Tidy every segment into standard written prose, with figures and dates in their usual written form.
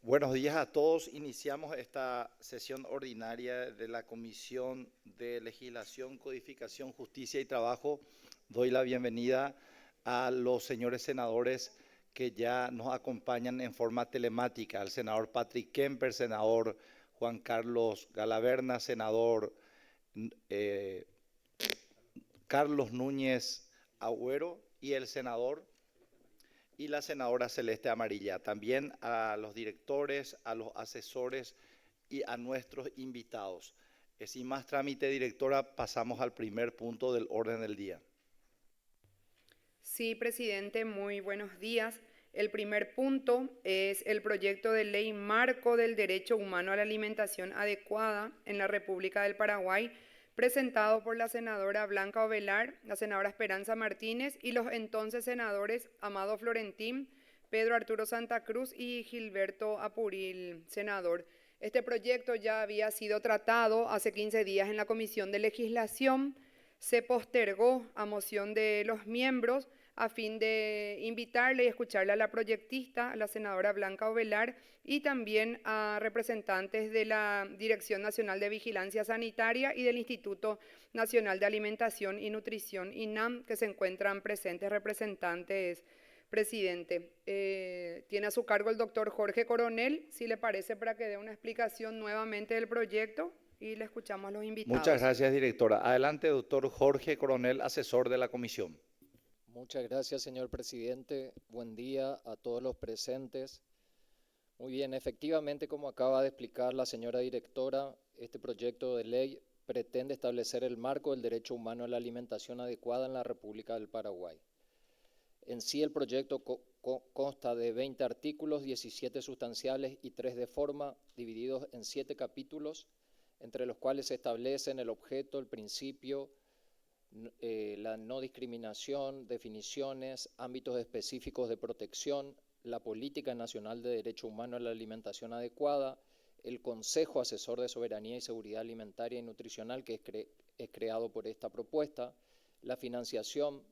Buenos días a todos. Iniciamos esta sesión ordinaria de la Comisión de Legislación, Codificación, Justicia y Trabajo. Doy la bienvenida a los señores senadores que ya nos acompañan en forma telemática, al senador Patrick Kemper, senador Juan Carlos Galaverna, senador eh, Carlos Núñez Agüero y el senador y la senadora Celeste Amarilla. También a los directores, a los asesores y a nuestros invitados. Sin más trámite, directora, pasamos al primer punto del orden del día. Sí, presidente, muy buenos días. El primer punto es el proyecto de ley marco del derecho humano a la alimentación adecuada en la República del Paraguay, presentado por la senadora Blanca Ovelar, la senadora Esperanza Martínez y los entonces senadores Amado Florentín, Pedro Arturo Santa Cruz y Gilberto Apuril, senador. Este proyecto ya había sido tratado hace 15 días en la Comisión de Legislación, se postergó a moción de los miembros a fin de invitarle y escucharle a la proyectista, a la senadora Blanca Ovelar, y también a representantes de la Dirección Nacional de Vigilancia Sanitaria y del Instituto Nacional de Alimentación y Nutrición, INAM, que se encuentran presentes representantes. Presidente, tiene a su cargo el doctor Jorge Coronel, si le parece, para que dé una explicación nuevamente del proyecto y le escuchamos a los Muchas invitados. gracias, directora. Adelante, doctor Jorge Coronel, asesor de la comisión. Muchas gracias, señor presidente. Buen día a todos los presentes. Muy bien, efectivamente, como acaba de explicar la señora directora, este proyecto de ley pretende establecer el marco del derecho humano a la alimentación adecuada en la República del Paraguay. En sí, el proyecto consta de 20 artículos, 17 sustanciales y 3 de forma, divididos en 7 capítulos, entre los cuales se establecen el objeto, el principio, la no discriminación, definiciones, ámbitos específicos de protección, la Política Nacional de Derecho Humano a la Alimentación Adecuada, el Consejo Asesor de Soberanía y Seguridad Alimentaria y Nutricional, que es creado por esta propuesta, la financiación,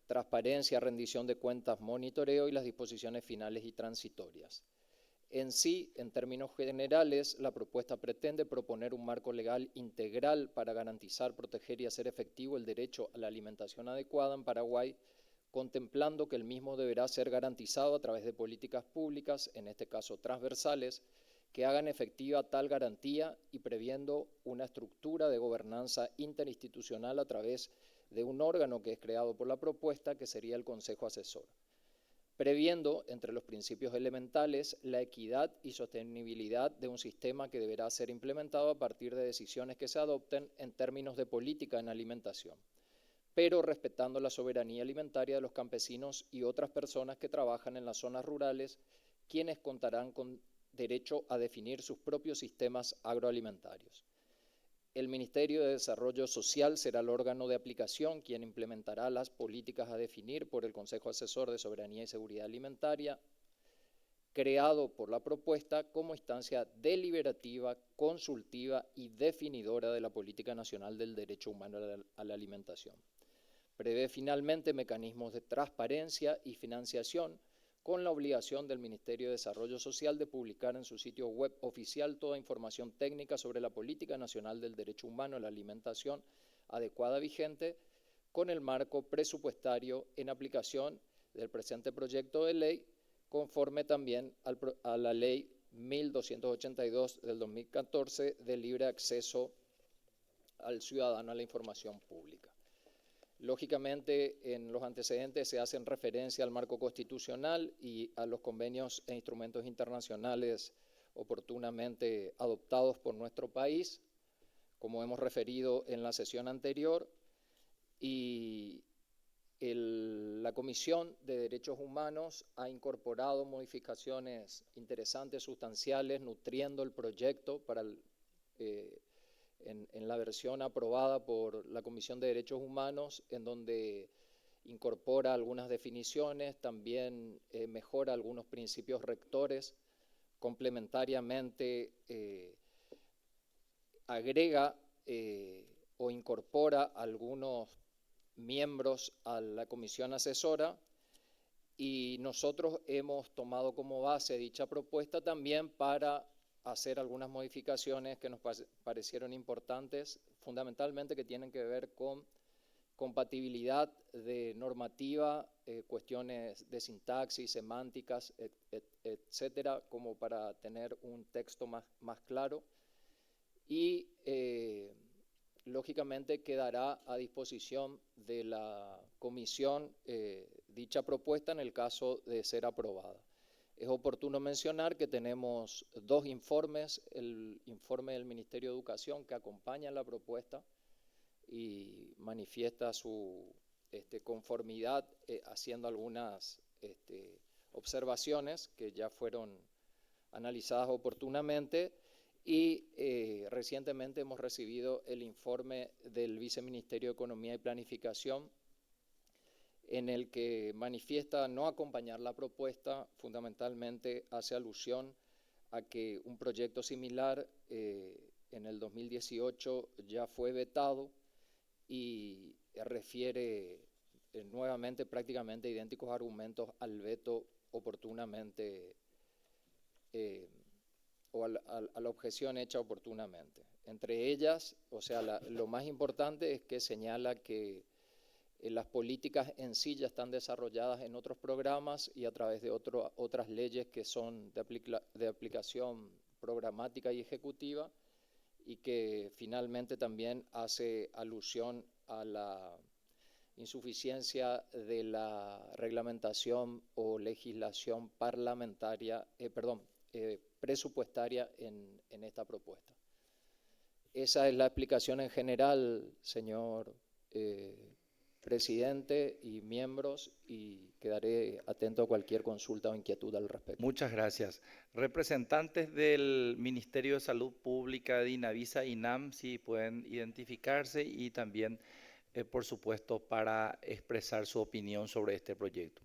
transparencia, rendición de cuentas, monitoreo y las disposiciones finales y transitorias. En sí, en términos generales, la propuesta pretende proponer un marco legal integral para garantizar, proteger y hacer efectivo el derecho a la alimentación adecuada en Paraguay, contemplando que el mismo deberá ser garantizado a través de políticas públicas, en este caso transversales, que hagan efectiva tal garantía y previendo una estructura de gobernanza interinstitucional a través de un órgano que es creado por la propuesta, que sería el Consejo Asesor, previendo, entre los principios elementales, la equidad y sostenibilidad de un sistema que deberá ser implementado a partir de decisiones que se adopten en términos de política en alimentación, pero respetando la soberanía alimentaria de los campesinos y otras personas que trabajan en las zonas rurales, quienes contarán con derecho a definir sus propios sistemas agroalimentarios. El Ministerio de Desarrollo Social será el órgano de aplicación quien implementará las políticas a definir por el Consejo Asesor de Soberanía y Seguridad Alimentaria, creado por la propuesta como instancia deliberativa, consultiva y definidora de la Política Nacional del Derecho Humano a la Alimentación. Prevé finalmente mecanismos de transparencia y financiación con la obligación del Ministerio de Desarrollo Social de publicar en su sitio web oficial toda información técnica sobre la Política Nacional del Derecho Humano a la Alimentación adecuada vigente, con el marco presupuestario en aplicación del presente proyecto de ley, conforme también a la Ley 1282 del 2014 de libre acceso al ciudadano a la información pública. Lógicamente, en los antecedentes se hacen referencia al marco constitucional y a los convenios e instrumentos internacionales oportunamente adoptados por nuestro país, como hemos referido en la sesión anterior, y la Comisión de Derechos Humanos ha incorporado modificaciones interesantes, sustanciales, nutriendo el proyecto para en la versión aprobada por la Comisión de Derechos Humanos, en donde incorpora algunas definiciones, también mejora algunos principios rectores, complementariamente agrega o incorpora algunos miembros a la comisión asesora y nosotros hemos tomado como base dicha propuesta también para hacer algunas modificaciones que nos parecieron importantes, fundamentalmente que tienen que ver con compatibilidad de normativa, cuestiones de sintaxis, semánticas, etcétera, como para tener un texto más claro. Y lógicamente quedará a disposición de la comisión dicha propuesta en el caso de ser aprobada. Es oportuno mencionar que tenemos dos informes, el informe del Ministerio de Educación que acompaña la propuesta y manifiesta su conformidad haciendo algunas observaciones que ya fueron analizadas oportunamente, y recientemente hemos recibido el informe del Viceministerio de Economía y Planificación, en el que manifiesta no acompañar la propuesta. Fundamentalmente hace alusión a que un proyecto similar en el 2018 ya fue vetado y refiere nuevamente prácticamente idénticos argumentos al veto oportunamente o a la objeción hecha oportunamente. Entre ellas, o sea, lo más importante es que señala que las políticas en sí ya están desarrolladas en otros programas y a través de otras leyes que son de aplicación programática y ejecutiva, y que finalmente también hace alusión a la insuficiencia de la reglamentación o legislación parlamentaria, presupuestaria en esta propuesta. Esa es la explicación en general, señor presidente y miembros, y quedaré atento a cualquier consulta o inquietud al respecto. Muchas gracias. Representantes del Ministerio de Salud Pública, de INAVISA, INAM, si pueden identificarse, y también, por supuesto, para expresar su opinión sobre este proyecto.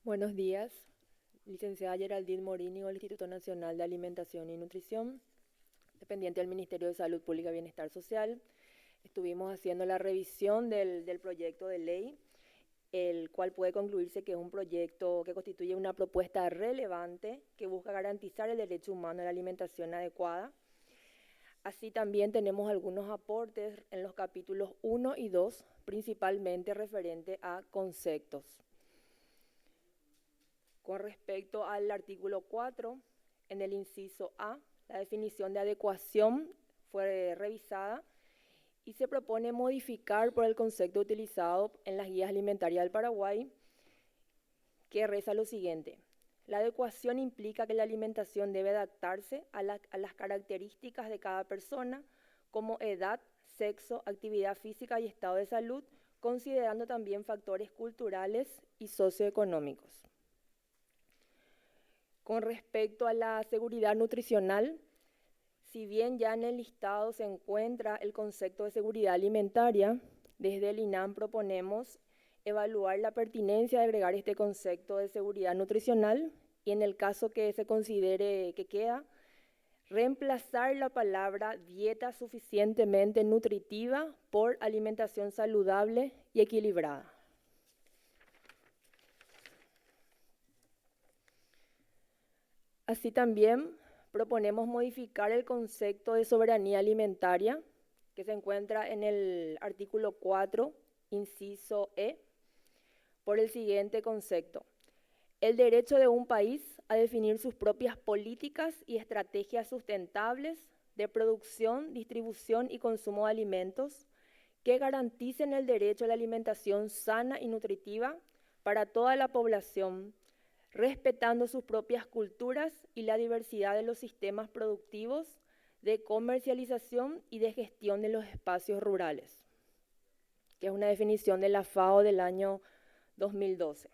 Buenos días, licenciada Geraldine Morini, del Instituto Nacional de Alimentación y Nutrición, dependiente del Ministerio de Salud Pública y Bienestar Social. Estuvimos haciendo la revisión del proyecto de ley, el cual puede concluirse que es un proyecto que constituye una propuesta relevante que busca garantizar el derecho humano a la alimentación adecuada. Así también tenemos algunos aportes en los capítulos 1 y 2, principalmente referente a conceptos. Con respecto al artículo 4, en el inciso A, la definición de adecuación fue revisada y se propone modificar por el concepto utilizado en las guías alimentarias del Paraguay, que reza lo siguiente: la adecuación implica que la alimentación debe adaptarse a las características de cada persona, como edad, sexo, actividad física y estado de salud, considerando también factores culturales y socioeconómicos. Con respecto a la seguridad nutricional, si bien ya en el listado se encuentra el concepto de seguridad alimentaria, desde el INAM proponemos evaluar la pertinencia de agregar este concepto de seguridad nutricional y, en el caso que se considere que queda, reemplazar la palabra dieta suficientemente nutritiva por alimentación saludable y equilibrada. Así también proponemos modificar el concepto de soberanía alimentaria, que se encuentra en el artículo 4, inciso E, por el siguiente concepto: el derecho de un país a definir sus propias políticas y estrategias sustentables de producción, distribución y consumo de alimentos que garanticen el derecho a la alimentación sana y nutritiva para toda la población, respetando sus propias culturas y la diversidad de los sistemas productivos, de comercialización y de gestión de los espacios rurales, que es una definición de la FAO del año 2012.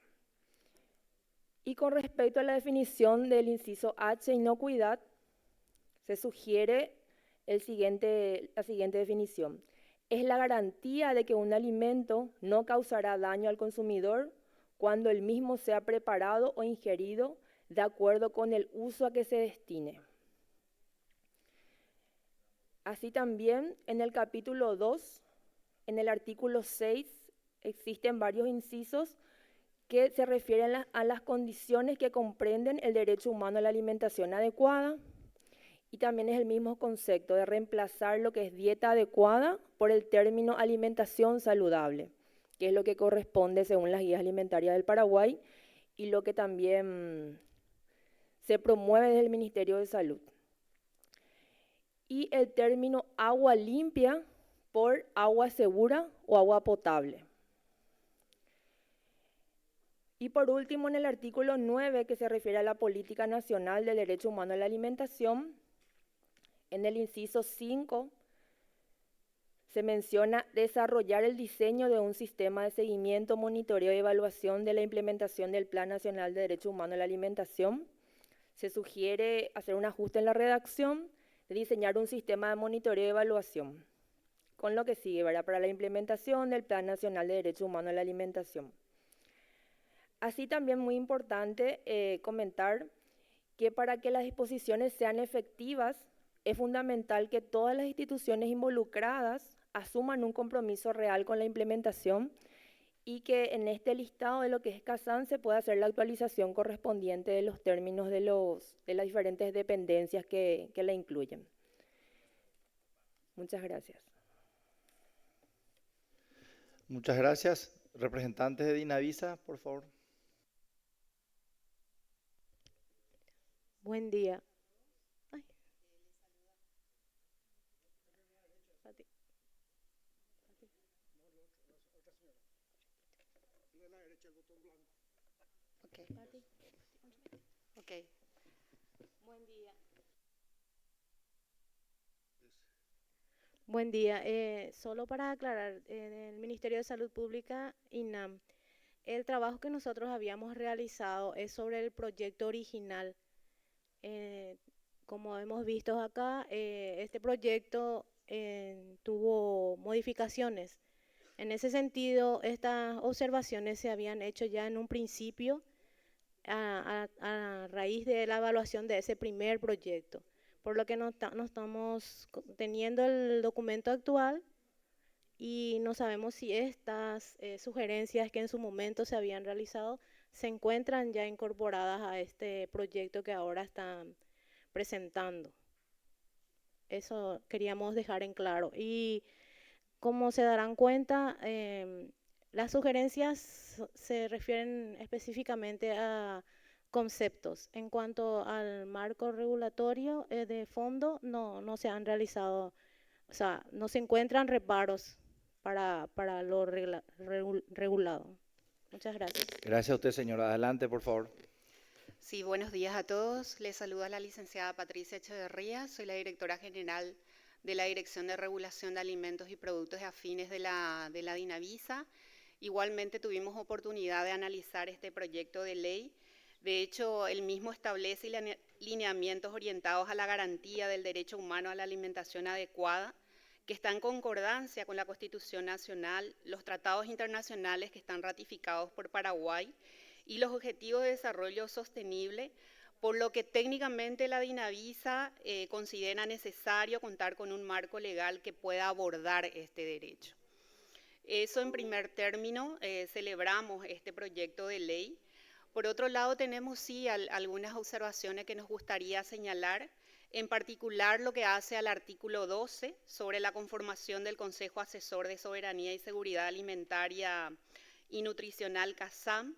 Y con respecto a la definición del inciso H, inocuidad, se sugiere la siguiente definición: es la garantía de que un alimento no causará daño al consumidor cuando el mismo sea preparado o ingerido de acuerdo con el uso a que se destine. Así también, en el capítulo 2, en el artículo 6 existen varios incisos que se refieren a las condiciones que comprenden el derecho humano a la alimentación adecuada, y también es el mismo concepto de reemplazar lo que es dieta adecuada por el término alimentación saludable, que es lo que corresponde según las guías alimentarias del Paraguay y lo que también se promueve desde el Ministerio de Salud. Y el término agua limpia por agua segura o agua potable. Y por último, en el artículo 9, que se refiere a la Política Nacional del Derecho Humano a la Alimentación, en el inciso 5 se menciona desarrollar el diseño de un sistema de seguimiento, monitoreo y evaluación de la implementación del Plan Nacional de Derecho Humano a la Alimentación. Se sugiere hacer un ajuste en la redacción, de diseñar un sistema de monitoreo y evaluación, con lo que sigue, ¿verdad?, para la implementación del Plan Nacional de Derecho Humano a la Alimentación. Así también muy importante comentar que para que las disposiciones sean efectivas, es fundamental que todas las instituciones involucradas asuman un compromiso real con la implementación y que en este listado de lo que es CASAN se pueda hacer la actualización correspondiente de los términos de las diferentes dependencias que la incluyen. Muchas gracias. Muchas gracias. Representantes de Dinavisa, por favor. Buen día. Ay. Pati. Okay. Okay. Buen día. Buen día. Solo para aclarar, en el Ministerio de Salud Pública, INAM, el trabajo que nosotros habíamos realizado es sobre el proyecto original. Como hemos visto acá, este proyecto tuvo modificaciones. En ese sentido, estas observaciones se habían hecho ya en un principio a raíz de la evaluación de ese primer proyecto, por lo que no estamos teniendo el documento actual y no sabemos si estas sugerencias que en su momento se habían realizado se encuentran ya incorporadas a este proyecto que ahora están presentando. Eso queríamos dejar en claro. Y como se darán cuenta, las sugerencias se refieren específicamente a conceptos. En cuanto al marco regulatorio de fondo, no se han realizado, o sea, no se encuentran reparos para lo regulado. Muchas gracias. Gracias a usted, señora. Adelante, por favor. Sí, buenos días a todos. Les saluda la licenciada Patricia Echeverría. Soy la directora general de la Dirección de Regulación de Alimentos y Productos Afines de la Dinavisa. Igualmente tuvimos oportunidad de analizar este proyecto de ley. De hecho, el mismo establece lineamientos orientados a la garantía del derecho humano a la alimentación adecuada, que está en concordancia con la Constitución Nacional, los tratados internacionales que están ratificados por Paraguay y los Objetivos de Desarrollo Sostenible, por lo que técnicamente la Dinavisa considera necesario contar con un marco legal que pueda abordar este derecho. Eso en primer término, celebramos este proyecto de ley. Por otro lado, tenemos sí algunas observaciones que nos gustaría señalar, en particular lo que hace al artículo 12 sobre la conformación del Consejo Asesor de Soberanía y Seguridad Alimentaria y Nutricional CASAM.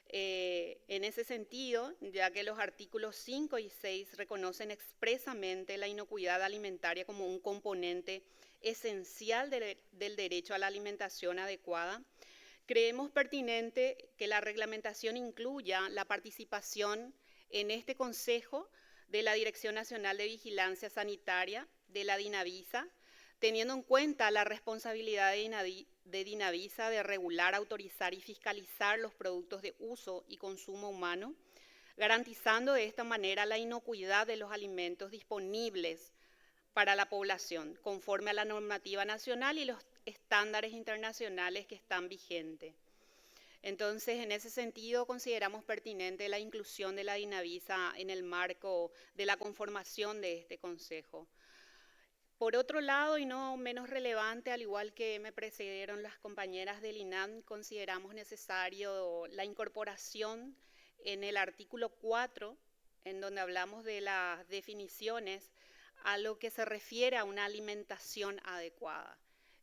En ese sentido, ya que los artículos 5 y 6 reconocen expresamente la inocuidad alimentaria como un componente esencial del derecho a la alimentación adecuada, creemos pertinente que la reglamentación incluya la participación en este Consejo de la Dirección Nacional de Vigilancia Sanitaria, de la Dinavisa, teniendo en cuenta la responsabilidad de Dinavisa de regular, autorizar y fiscalizar los productos de uso y consumo humano, garantizando de esta manera la inocuidad de los alimentos disponibles para la población, conforme a la normativa nacional y los estándares internacionales que están vigentes. Entonces, en ese sentido, consideramos pertinente la inclusión de la Dinavisa en el marco de la conformación de este Consejo. Por otro lado, y no menos relevante, al igual que me precedieron las compañeras del INAM, consideramos necesario la incorporación en el artículo 4, en donde hablamos de las definiciones a lo que se refiere a una alimentación adecuada.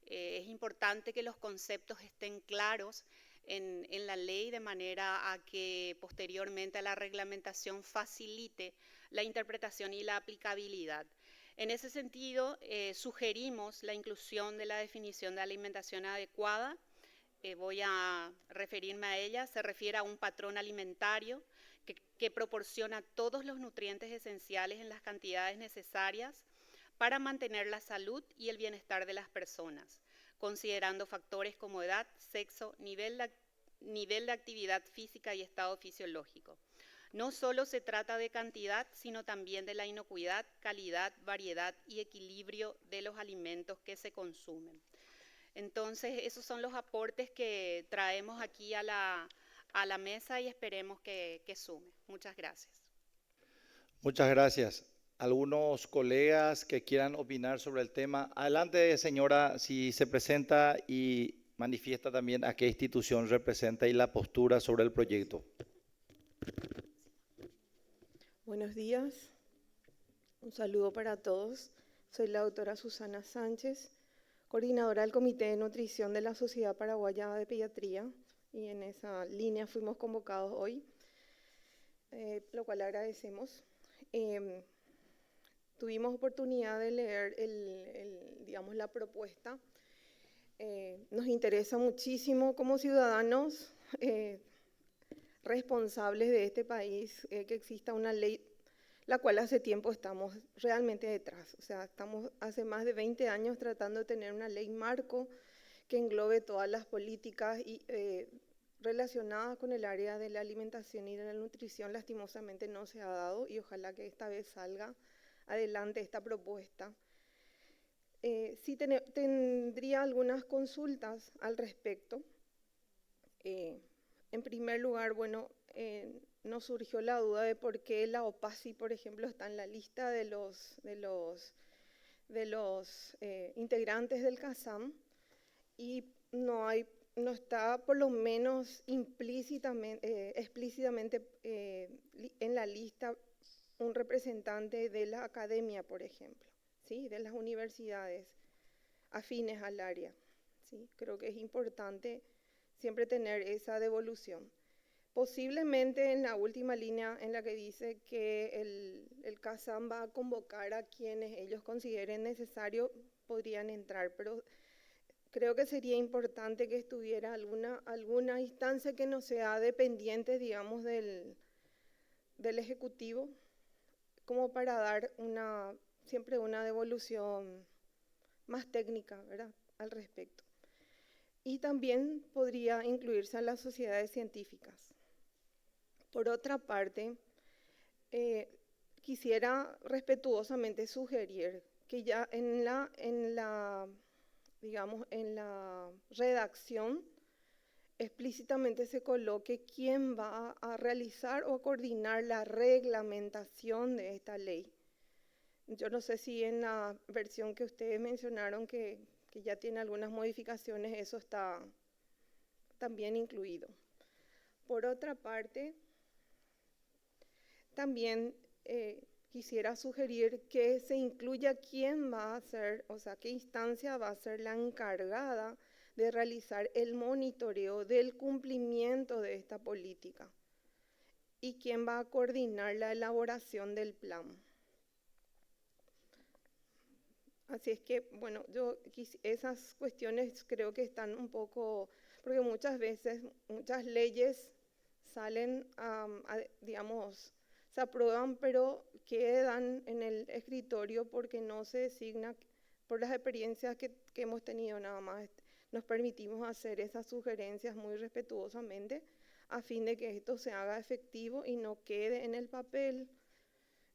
Es importante que los conceptos estén claros en la ley, de manera a que posteriormente a la reglamentación facilite la interpretación y la aplicabilidad. En ese sentido, sugerimos la inclusión de la definición de alimentación adecuada. Voy a referirme a ella. Se refiere a un patrón alimentario que proporciona todos los nutrientes esenciales en las cantidades necesarias para mantener la salud y el bienestar de las personas, considerando factores como edad, sexo, nivel de actividad física y estado fisiológico. No solo se trata de cantidad, sino también de la inocuidad, calidad, variedad y equilibrio de los alimentos que se consumen. Entonces, esos son los aportes que traemos aquí a la mesa y esperemos que sume. Muchas gracias. Muchas gracias. ¿Algunos colegas que quieran opinar sobre el tema? Adelante, señora, si se presenta y manifiesta también a qué institución representa y la postura sobre el proyecto. Buenos días, un saludo para todos. Soy la doctora Susana Sánchez, coordinadora del Comité de Nutrición de la Sociedad Paraguaya de Pediatría, y en esa línea fuimos convocados hoy, lo cual agradecemos. Tuvimos oportunidad de leer digamos, la propuesta. Nos interesa muchísimo como ciudadanos responsables de este país que exista una ley, la cual hace tiempo estamos realmente detrás. O sea, estamos hace más de 20 años tratando de tener una ley marco que englobe todas las políticas relacionadas con el área de la alimentación y de la nutrición. Lastimosamente no se ha dado, y ojalá que esta vez salga adelante esta propuesta. Sí tendría algunas consultas al respecto. En primer lugar, bueno, nos surgió la duda de por qué la OPACI, por ejemplo, está en la lista de los integrantes del CASAM y no está por lo menos explícitamente en la lista un representante de la academia, por ejemplo, ¿sí? De las universidades afines al área, ¿sí? Creo que es importante siempre tener esa devolución. Posiblemente en la última línea en la que dice que el CASAM va a convocar a quienes ellos consideren necesario, podrían entrar, pero creo que sería importante que estuviera alguna instancia que no sea dependiente, digamos, del Ejecutivo, como para dar siempre una devolución más técnica, ¿verdad?, al respecto. Y también podría incluirse a las sociedades científicas. Por otra parte, quisiera respetuosamente sugerir que ya en la redacción explícitamente se coloque quién va a realizar o coordinar la reglamentación de esta ley. Yo no sé si en la versión que ustedes mencionaron que ya tiene algunas modificaciones, eso está también incluido. Por otra parte, también quisiera sugerir que se incluya quién va a ser, o sea, qué instancia va a ser la encargada de realizar el monitoreo del cumplimiento de esta política y quién va a coordinar la elaboración del plan. Así es que, bueno, esas cuestiones creo que están un poco, porque muchas veces, muchas leyes salen, digamos, se aprueban, pero quedan en el escritorio porque no se designa, por las experiencias que hemos tenido nada más. Nos permitimos hacer esas sugerencias muy respetuosamente a fin de que esto se haga efectivo y no quede en el papel.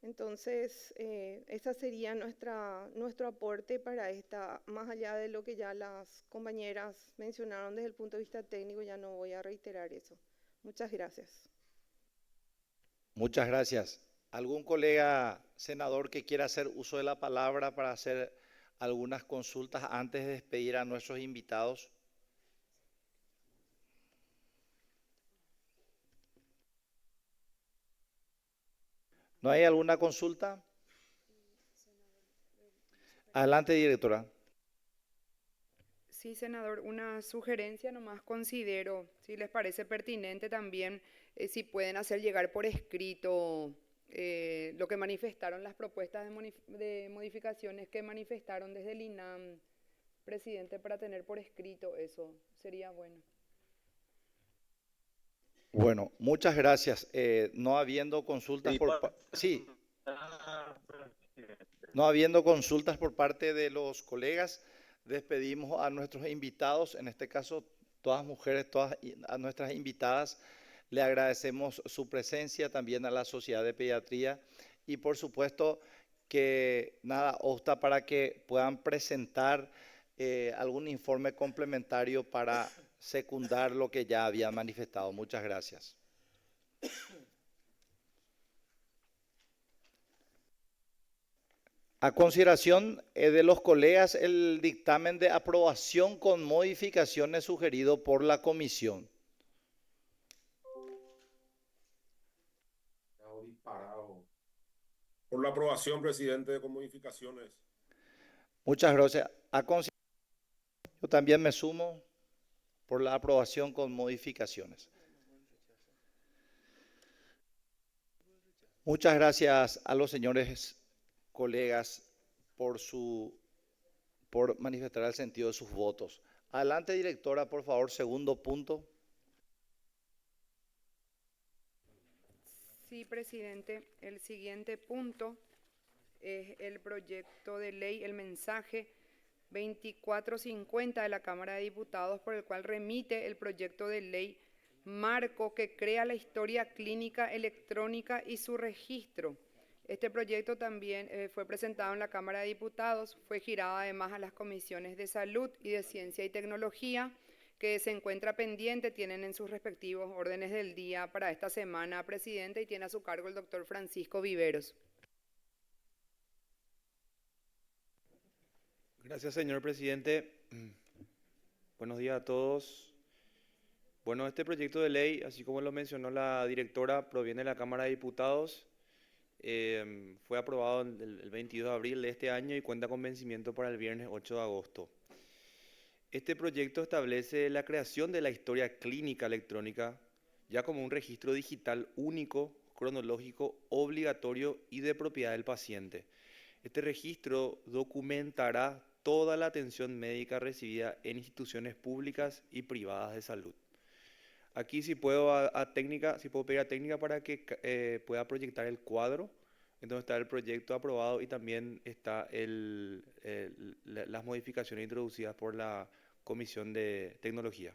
Entonces, ese sería nuestro aporte para esta, más allá de lo que ya las compañeras mencionaron desde el punto de vista técnico, ya no voy a reiterar eso. Muchas gracias. Muchas gracias. ¿Algún colega senador que quiera hacer uso de la palabra para hacer algunas consultas antes de despedir a nuestros invitados. ¿No hay alguna consulta? Adelante, directora. Sí, senador, una sugerencia nomás considero, si les parece pertinente también, si pueden hacer llegar por escrito lo que manifestaron, las propuestas de modificaciones que manifestaron desde el INAM, presidente, para tener por escrito eso, sería bueno. Bueno, muchas gracias. No habiendo consultas sí. No habiendo consultas por parte de los colegas, despedimos a nuestros invitados, en este caso todas mujeres, todas a nuestras invitadas. Le agradecemos su presencia también a la Sociedad de Pediatría y por supuesto que nada, obsta para que puedan presentar algún informe complementario para secundar lo que ya habían manifestado. Muchas gracias. A consideración de los colegas, el dictamen de aprobación con modificaciones sugerido por la comisión. Por la aprobación, presidente, con modificaciones. Muchas gracias. Yo también me sumo por la aprobación con modificaciones. Muchas gracias a los señores colegas por manifestar el sentido de sus votos. Adelante, directora, por favor, segundo punto. Sí, presidente. El siguiente punto es el proyecto de ley, el mensaje 2450 de la Cámara de Diputados, por el cual remite el proyecto de ley marco que crea la historia clínica electrónica y su registro. Este proyecto también fue presentado en la Cámara de Diputados, fue girado además a las comisiones de Salud y de Ciencia y Tecnología, que se encuentra pendiente, tienen en sus respectivos órdenes del día para esta semana, presidente, y tiene a su cargo el doctor Francisco Viveros. Gracias, señor presidente. Buenos días a todos. Bueno, este proyecto de ley, así como lo mencionó la directora, proviene de la Cámara de Diputados. Fue aprobado el 22 de abril de este año y cuenta con vencimiento para el viernes 8 de agosto. Este proyecto establece la creación de la historia clínica electrónica ya como un registro digital único, cronológico, obligatorio y de propiedad del paciente. Este registro documentará toda la atención médica recibida en instituciones públicas y privadas de salud. Aquí si puedo pedir a técnica para que pueda proyectar el cuadro, entonces está el proyecto aprobado y también está las modificaciones introducidas por la Comisión de Tecnología.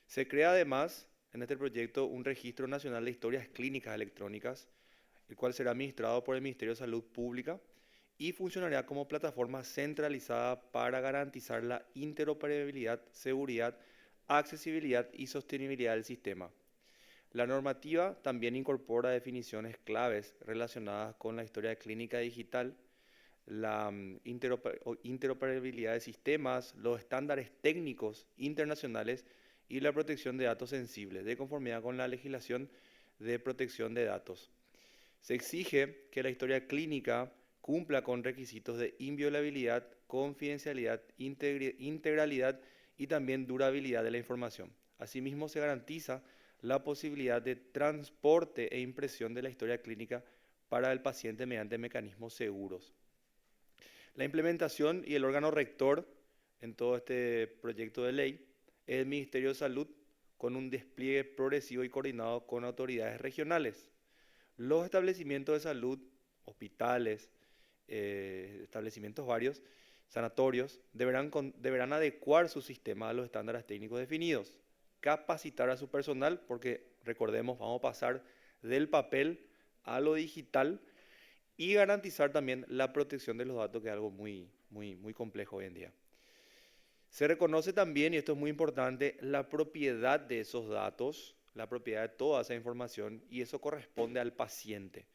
Se crea además en este proyecto un Registro Nacional de Historias Clínicas Electrónicas, el cual será administrado por el Ministerio de Salud Pública y funcionará como plataforma centralizada para garantizar la interoperabilidad, seguridad, accesibilidad y sostenibilidad del sistema. La normativa también incorpora definiciones claves relacionadas con la historia clínica digital, la interoperabilidad de sistemas, los estándares técnicos internacionales y la protección de datos sensibles, de conformidad con la legislación de protección de datos. Se exige que la historia clínica cumpla con requisitos de inviolabilidad, confidencialidad, integralidad y también durabilidad de la información. Asimismo, se garantiza la posibilidad de transporte e impresión de la historia clínica para el paciente mediante mecanismos seguros. La implementación y el órgano rector en todo este proyecto de ley es el Ministerio de Salud, con un despliegue progresivo y coordinado con autoridades regionales. Los establecimientos de salud, hospitales, establecimientos varios, sanatorios, deberán adecuar su sistema a los estándares técnicos definidos, capacitar a su personal, porque recordemos, vamos a pasar del papel a lo digital, y garantizar también la protección de los datos, que es algo muy complejo hoy en día. Se reconoce también, y esto es muy importante, la propiedad de esos datos, la propiedad de toda esa información, y eso corresponde al paciente,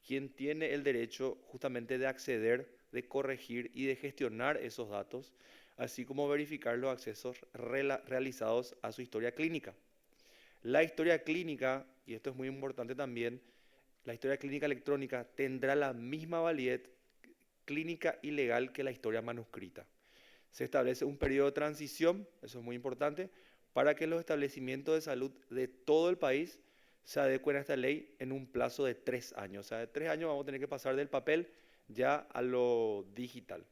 quien tiene el derecho justamente de acceder de corregir y de gestionar esos datos, así como verificar los accesos realizados a su historia clínica. La historia clínica, y esto es muy importante también, la historia clínica electrónica tendrá la misma validez clínica y legal que la historia manuscrita. Se establece un periodo de transición, eso es muy importante, para que los establecimientos de salud de todo el país se adecuen a esta ley en un plazo de 3 años. O sea, de 3 años vamos a tener que pasar del papel ya a lo digital.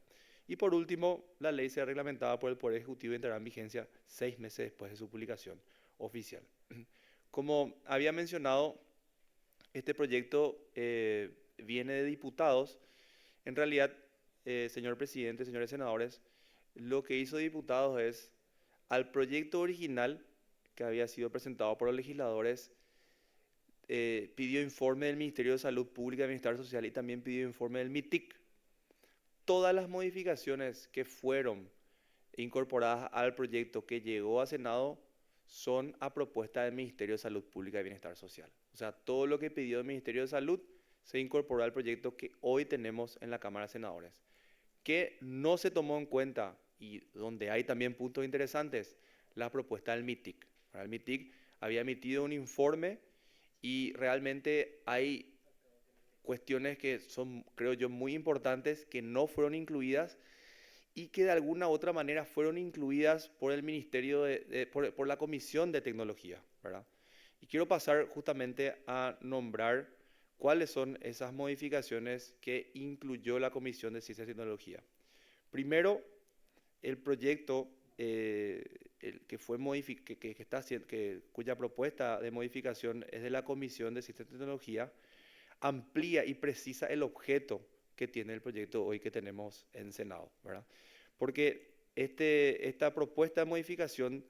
Y por último, la ley será reglamentada por el Poder Ejecutivo y entrará en vigencia 6 meses después de su publicación oficial. Como había mencionado, este proyecto viene de diputados. En realidad, señor presidente, señores senadores, lo que hizo diputados es, al proyecto original que había sido presentado por los legisladores, pidió informe del Ministerio de Salud Pública y Bienestar Social y también pidió informe del MITIC. Todas las modificaciones que fueron incorporadas al proyecto que llegó a Senado son a propuesta del Ministerio de Salud Pública y Bienestar Social. O sea, todo lo que pidió el Ministerio de Salud se incorporó al proyecto que hoy tenemos en la Cámara de Senadores. Que no se tomó en cuenta, y donde hay también puntos interesantes, la propuesta del MITIC. El MITIC había emitido un informe y realmente hay cuestiones que son, creo yo, muy importantes que no fueron incluidas y que de alguna u otra manera fueron incluidas por el Ministerio, por la Comisión de Tecnología, ¿verdad? Y quiero pasar justamente a nombrar cuáles son esas modificaciones que incluyó la Comisión de Ciencia y Tecnología. Primero, el proyecto cuya propuesta de modificación es de la Comisión de Ciencia y Tecnología, amplía y precisa el objeto que tiene el proyecto hoy que tenemos en Senado, ¿verdad? Porque esta propuesta de modificación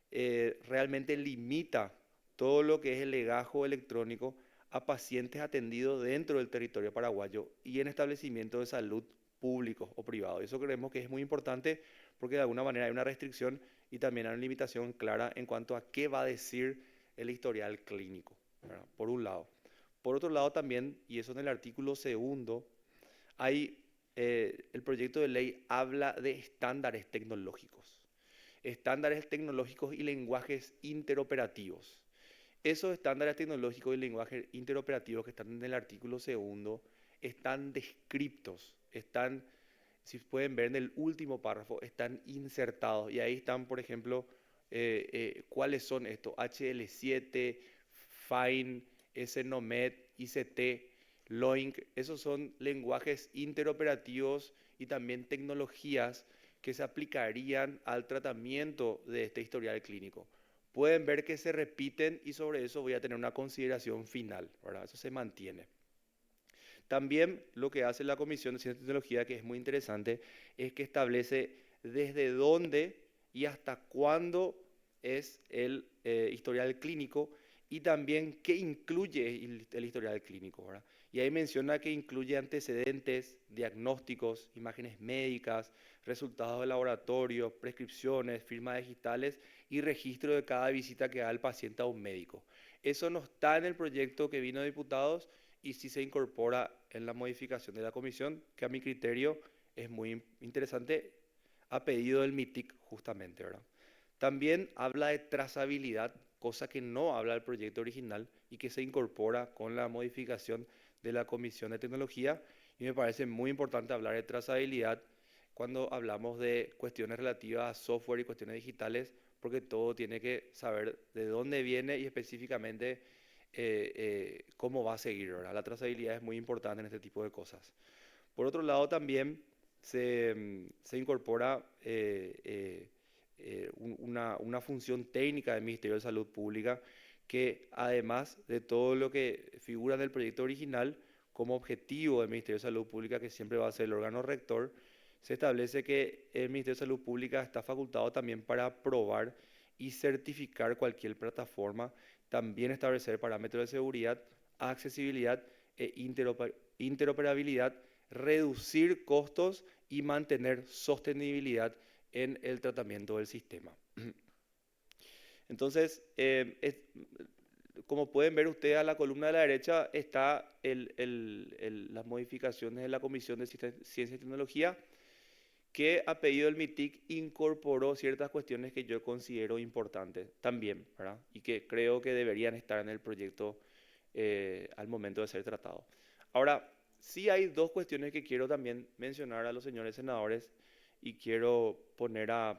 realmente limita todo lo que es el legajo electrónico a pacientes atendidos dentro del territorio paraguayo y en establecimientos de salud públicos o privados. Eso creemos que es muy importante porque de alguna manera hay una restricción y también hay una limitación clara en cuanto a qué va a decir el historial clínico, ¿verdad? Por un lado. Por otro lado también, y eso en el artículo 2, el proyecto de ley habla de estándares tecnológicos y lenguajes interoperativos. Esos estándares tecnológicos y lenguajes interoperativos que están en el artículo 2 están descriptos, si pueden ver en el último párrafo, están insertados. Y ahí están, por ejemplo, cuáles son estos: HL7, FINE, SNOMED, ICT, LOINC. Esos son lenguajes interoperativos y también tecnologías que se aplicarían al tratamiento de este historial clínico. Pueden ver que se repiten y sobre eso voy a tener una consideración final, ¿verdad? Eso se mantiene. También lo que hace la Comisión de Ciencia y Tecnología, que es muy interesante, es que establece desde dónde y hasta cuándo es el historial clínico y también qué incluye el historial clínico, ¿verdad? Y ahí menciona que incluye antecedentes, diagnósticos, imágenes médicas, resultados de laboratorio, prescripciones, firmas digitales y registro de cada visita que haga el paciente a un médico. Eso no está en el proyecto que vino de diputados y sí se incorpora en la modificación de la comisión, que a mi criterio es muy interesante, a pedido del MITIC justamente, ¿verdad? También habla de trazabilidad, cosa que no habla el proyecto original y que se incorpora con la modificación de la Comisión de Tecnología, y me parece muy importante hablar de trazabilidad cuando hablamos de cuestiones relativas a software y cuestiones digitales, porque todo tiene que saber de dónde viene y específicamente cómo va a seguir, ¿verdad? La trazabilidad es muy importante en este tipo de cosas. Por otro lado, también se incorpora una función técnica del Ministerio de Salud Pública que, además de todo lo que figura en el proyecto original, como objetivo del Ministerio de Salud Pública, que siempre va a ser el órgano rector, se establece que el Ministerio de Salud Pública está facultado también para aprobar y certificar cualquier plataforma, también establecer parámetros de seguridad, accesibilidad e interoperabilidad, reducir costos y mantener sostenibilidad en el tratamiento del sistema. Entonces, como pueden ver ustedes, a la columna de la derecha está las modificaciones de la Comisión de Ciencia y Tecnología, que a pedido del MITIC incorporó ciertas cuestiones que yo considero importantes también, ¿verdad? Y que creo que deberían estar en el proyecto al momento de ser tratado. Ahora, sí hay dos cuestiones que quiero también mencionar a los señores senadores y quiero poner a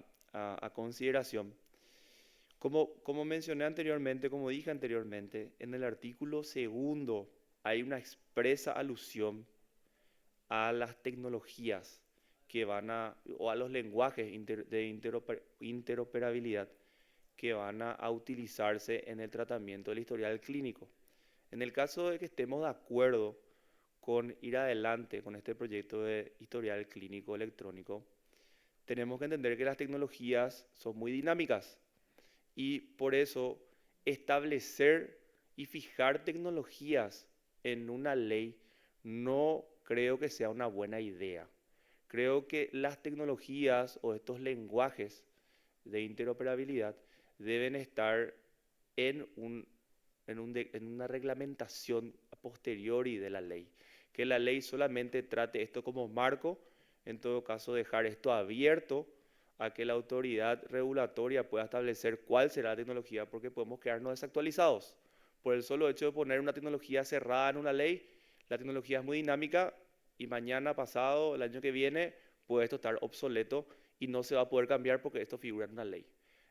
consideración. Como mencioné anteriormente, como dije anteriormente, en el artículo 2 hay una expresa alusión a las tecnologías o a los lenguajes de interoperabilidad que van a utilizarse en el tratamiento del historial clínico. En el caso de que estemos de acuerdo con ir adelante con este proyecto de historial clínico electrónico, tenemos que entender que las tecnologías son muy dinámicas y por eso establecer y fijar tecnologías en una ley no creo que sea una buena idea. Creo que las tecnologías o estos lenguajes de interoperabilidad deben estar en una reglamentación a posteriori de la ley. Que la ley solamente trate esto como marco, en todo caso dejar esto abierto a que la autoridad regulatoria pueda establecer cuál será la tecnología, porque podemos quedarnos desactualizados. Por el solo hecho de poner una tecnología cerrada en una ley, la tecnología es muy dinámica y mañana, pasado, el año que viene, puede esto estar obsoleto y no se va a poder cambiar porque esto figura en una ley.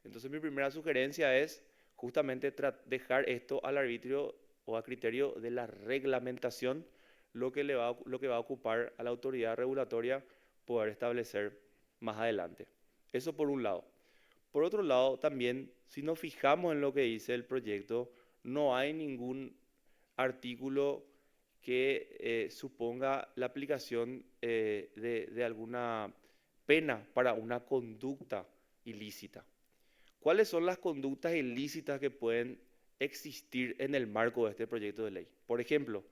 Entonces mi primera sugerencia es justamente dejar esto al arbitrio o a criterio de la reglamentación, lo que va a ocupar a la autoridad regulatoria poder establecer más adelante. Eso por un lado. Por otro lado, también, si nos fijamos en lo que dice el proyecto, no hay ningún artículo que suponga la aplicación de alguna pena para una conducta ilícita. ¿Cuáles son las conductas ilícitas que pueden existir en el marco de este proyecto de ley? Por ejemplo,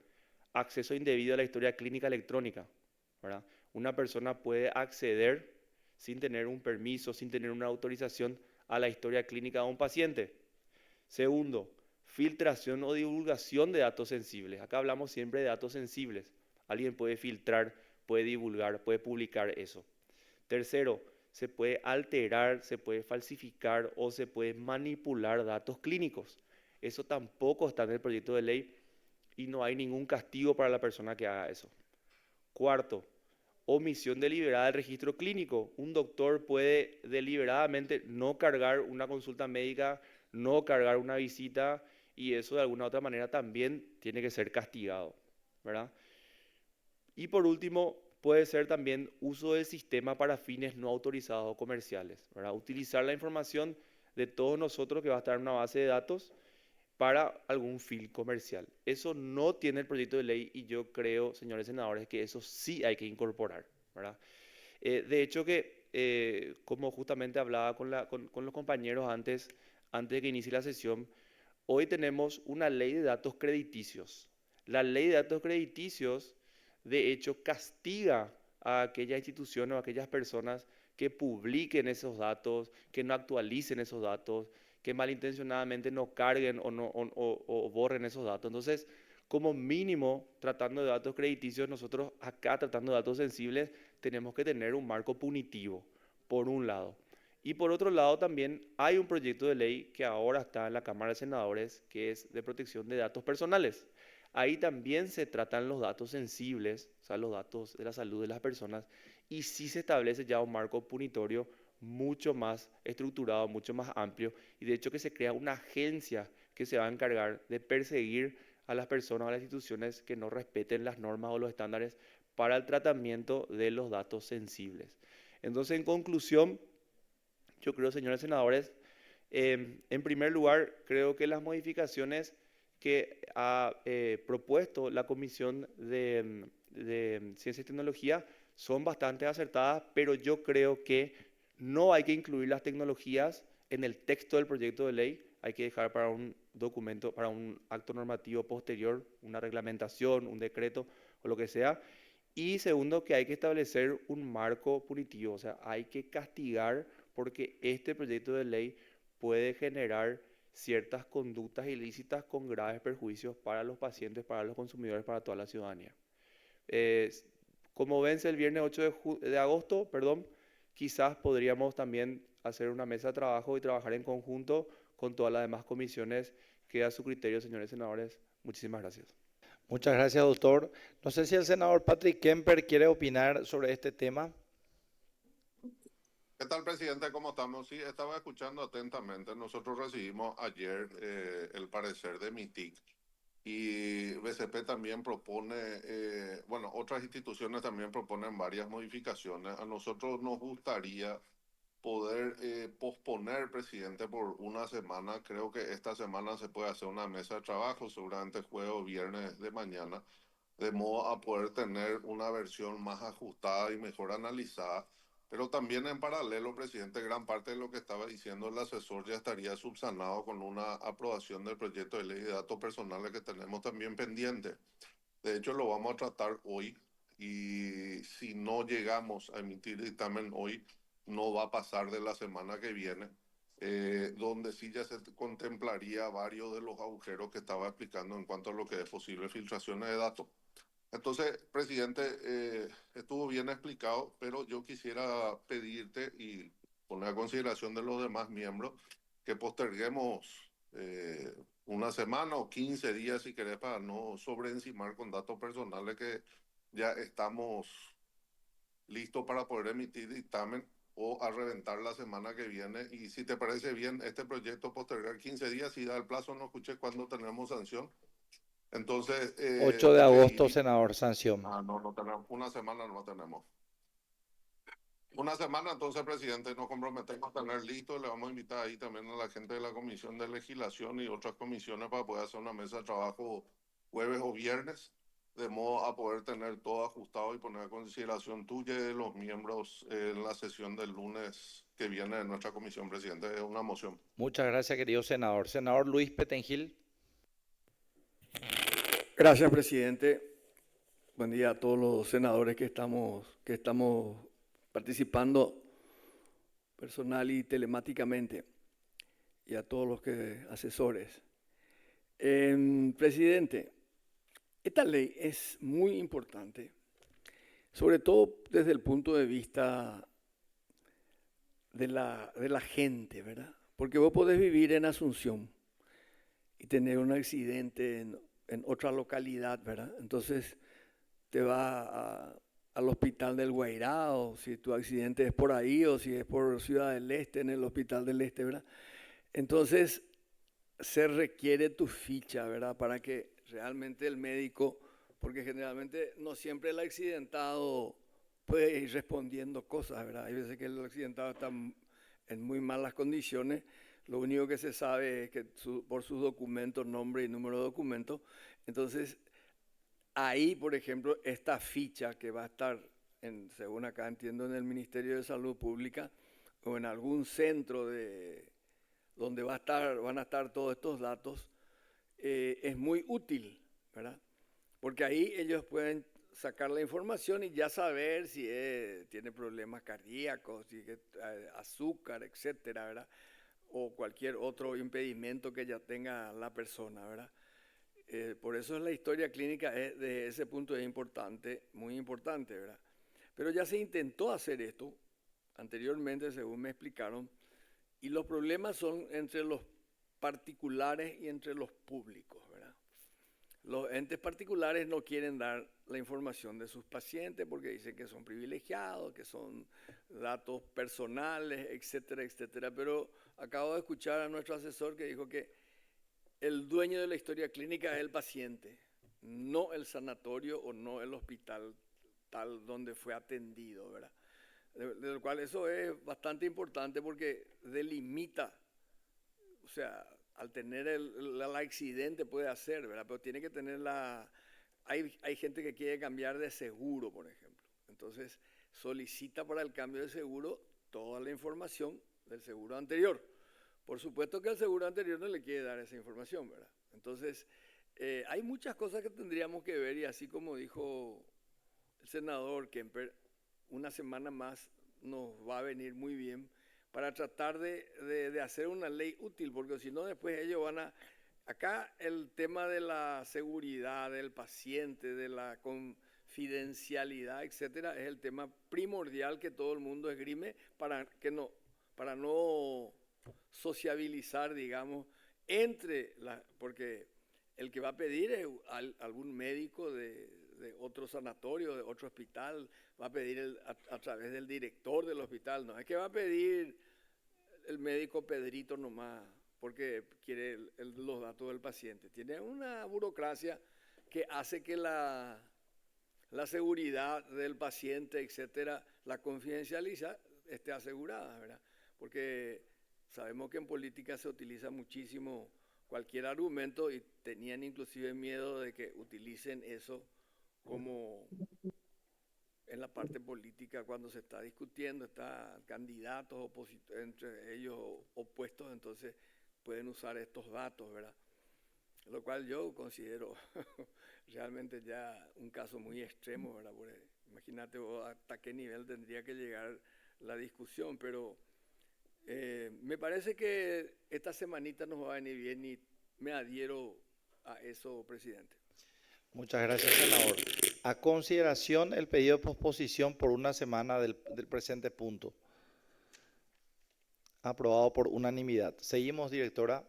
acceso indebido a la historia clínica electrónica, ¿verdad? Una persona puede acceder sin tener un permiso, sin tener una autorización a la historia clínica de un paciente. Segundo, filtración o divulgación de datos sensibles. Acá hablamos siempre de datos sensibles. Alguien puede filtrar, puede divulgar, puede publicar eso. Tercero, se puede alterar, se puede falsificar o se puede manipular datos clínicos. Eso tampoco está en el proyecto de ley y no hay ningún castigo para la persona que haga eso. Cuarto, omisión deliberada del registro clínico. Un doctor puede deliberadamente no cargar una consulta médica, no cargar una visita y eso de alguna u otra manera también tiene que ser castigado, ¿verdad? Y por último, puede ser también uso del sistema para fines no autorizados o comerciales, ¿verdad? Utilizar la información de todos nosotros que va a estar en una base de datos para algún fin comercial. Eso no tiene el proyecto de ley y yo creo, señores senadores, que eso sí hay que incorporar, ¿verdad? De hecho como justamente hablaba con los compañeros antes de que inicie la sesión, hoy tenemos una ley de datos crediticios. La ley de datos crediticios, de hecho, castiga a aquellas instituciones o a aquellas personas que publiquen esos datos, que no actualicen esos datos, que malintencionadamente no carguen o borren esos datos. Entonces, como mínimo, tratando de datos crediticios, nosotros acá tratando de datos sensibles, tenemos que tener un marco punitivo, por un lado. Y por otro lado, también hay un proyecto de ley que ahora está en la Cámara de Senadores, que es de protección de datos personales. Ahí también se tratan los datos sensibles, o sea, los datos de la salud de las personas, y sí se establece ya un marco punitorio mucho más estructurado, mucho más amplio, y de hecho que se crea una agencia que se va a encargar de perseguir a las personas o a las instituciones que no respeten las normas o los estándares para el tratamiento de los datos sensibles. Entonces, en conclusión, yo creo, señores senadores, en primer lugar, creo que las modificaciones que ha propuesto la Comisión de Ciencia y Tecnología son bastante acertadas, pero yo creo que no hay que incluir las tecnologías en el texto del proyecto de ley, hay que dejar para un documento, para un acto normativo posterior, una reglamentación, un decreto o lo que sea. Y segundo, que hay que establecer un marco punitivo, o sea, hay que castigar porque este proyecto de ley puede generar ciertas conductas ilícitas con graves perjuicios para los pacientes, para los consumidores, para toda la ciudadanía. Como vence el viernes 8 de agosto, perdón, quizás podríamos también hacer una mesa de trabajo y trabajar en conjunto con todas las demás comisiones. Queda a su criterio, señores senadores. Muchísimas gracias. Muchas gracias, doctor. No sé si el senador Patrick Kemper quiere opinar sobre este tema. ¿Qué tal, presidente? ¿Cómo estamos? Sí, estaba escuchando atentamente. Nosotros recibimos ayer el parecer de MITIC y BCP también propone, bueno, otras instituciones también proponen varias modificaciones. A nosotros nos gustaría poder posponer, presidente, por una semana. Creo que esta semana se puede hacer una mesa de trabajo, seguramente jueves o viernes de mañana, de modo a poder tener una versión más ajustada y mejor analizada. Pero también en paralelo, presidente, gran parte de lo que estaba diciendo el asesor ya estaría subsanado con una aprobación del proyecto de ley de datos personales que tenemos también pendiente. De hecho, lo vamos a tratar hoy y si no llegamos a emitir dictamen hoy, no va a pasar de la semana que viene, donde sí ya se contemplaría varios de los agujeros que estaba explicando en cuanto a lo que es posible filtraciones de datos. Entonces, presidente, estuvo bien explicado, pero yo quisiera pedirte y poner a consideración de los demás miembros que posterguemos una semana o 15 días, si querés, para no sobreencimar con datos personales que ya estamos listos para poder emitir dictamen o a reventar la semana que viene. Y si te parece bien, este proyecto postergar 15 días, si da el plazo, no escuché cuándo tenemos sanción. Entonces, 8 de te agosto, pediría... senador, sanción. no tenemos. Una semana no tenemos. Una semana, entonces, presidente, nos comprometemos a tener listo. Le vamos a invitar ahí también a la gente de la Comisión de Legislación y otras comisiones para poder hacer una mesa de trabajo jueves o viernes, de modo a poder tener todo ajustado y poner a consideración tuya y de los miembros en la sesión del lunes que viene de nuestra comisión, presidente. Es una moción. Muchas gracias, querido senador. Senador Luis Petengil. Gracias, presidente. Buen día a todos los senadores que estamos participando personal y telemáticamente, y a todos los asesores. Presidente, esta ley es muy importante, sobre todo desde el punto de vista de la gente, ¿verdad? Porque vos podés vivir en Asunción y tener un accidente en otra localidad, ¿verdad? Entonces te vas al hospital del Guairá, o si tu accidente es por ahí, o si es por Ciudad del Este, en el hospital del Este, ¿verdad? Entonces se requiere tu ficha, ¿verdad? Para que realmente el médico, porque generalmente no siempre el accidentado puede ir respondiendo cosas, ¿verdad? Hay veces que el accidentado está en muy malas condiciones. Lo único que se sabe es que por sus documentos, nombre y número de documento. Entonces, ahí, por ejemplo, esta ficha que va a estar, según acá entiendo, en el Ministerio de Salud Pública o en algún centro donde van a estar todos estos datos, es muy útil, ¿verdad? Porque ahí ellos pueden sacar la información y ya saber si tiene problemas cardíacos, si azúcar, etcétera, ¿verdad? O cualquier otro impedimento que ya tenga la persona, ¿verdad? Por eso la historia clínica de ese punto es importante, muy importante, ¿verdad? Pero ya se intentó hacer esto anteriormente, según me explicaron, y los problemas son entre los particulares y entre los públicos, ¿verdad? Los entes particulares no quieren dar la información de sus pacientes porque dicen que son privilegiados, que son datos personales, etcétera, etcétera. Pero acabo de escuchar a nuestro asesor que dijo que el dueño de la historia clínica es el paciente, no el sanatorio o no el hospital tal donde fue atendido, ¿verdad? De lo cual eso es bastante importante porque delimita, o sea, al tener el accidente puede hacer, ¿verdad? Pero tiene que tener hay gente que quiere cambiar de seguro, por ejemplo. Entonces solicita para el cambio de seguro toda la información del seguro anterior. Por supuesto que el seguro anterior no le quiere dar esa información, ¿verdad? Entonces, hay muchas cosas que tendríamos que ver y así como dijo el senador Kemper, una semana más nos va a venir muy bien para tratar de hacer una ley útil, porque si no después ellos van a... Acá el tema de la seguridad del paciente, de la confidencialidad, etcétera, es el tema primordial que todo el mundo esgrime para no sociabilizar, digamos, porque el que va a pedir es algún médico de otro sanatorio, de otro hospital, va a pedir a través del director del hospital, no es que va a pedir el médico Pedrito nomás, porque quiere los datos del paciente. Tiene una burocracia que hace que la seguridad del paciente, etcétera, la confidencialidad esté asegurada, ¿verdad? Porque sabemos que en política se utiliza muchísimo cualquier argumento y tenían inclusive miedo de que utilicen eso como en la parte política cuando se está discutiendo, están candidatos entre ellos opuestos, entonces pueden usar estos datos, ¿verdad? Lo cual yo considero realmente ya un caso muy extremo, ¿verdad? Porque imagínate hasta qué nivel tendría que llegar la discusión, pero me parece que esta semanita nos va a venir bien y me adhiero a eso, presidente. Muchas gracias, senador. A consideración el pedido de posposición por una semana del presente punto. Aprobado por unanimidad. Seguimos, directora.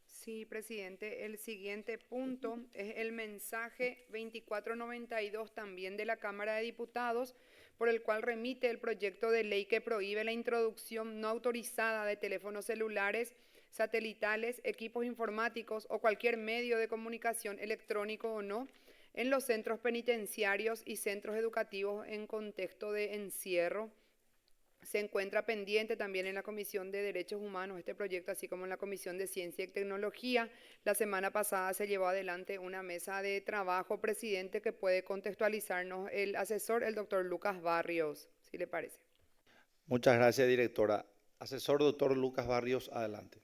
Sí, presidente. El siguiente punto es el mensaje 2492 también de la Cámara de Diputados, por el cual remite el proyecto de ley que prohíbe la introducción no autorizada de teléfonos celulares, satelitales, equipos informáticos o cualquier medio de comunicación electrónico o no en los centros penitenciarios y centros educativos en contexto de encierro. Se encuentra pendiente también en la Comisión de Derechos Humanos este proyecto, así como en la Comisión de Ciencia y Tecnología. La semana pasada se llevó adelante una mesa de trabajo, presidente, que puede contextualizarnos el asesor, el doctor Lucas Barrios, si le parece. Muchas gracias, directora. Asesor, doctor Lucas Barrios, adelante.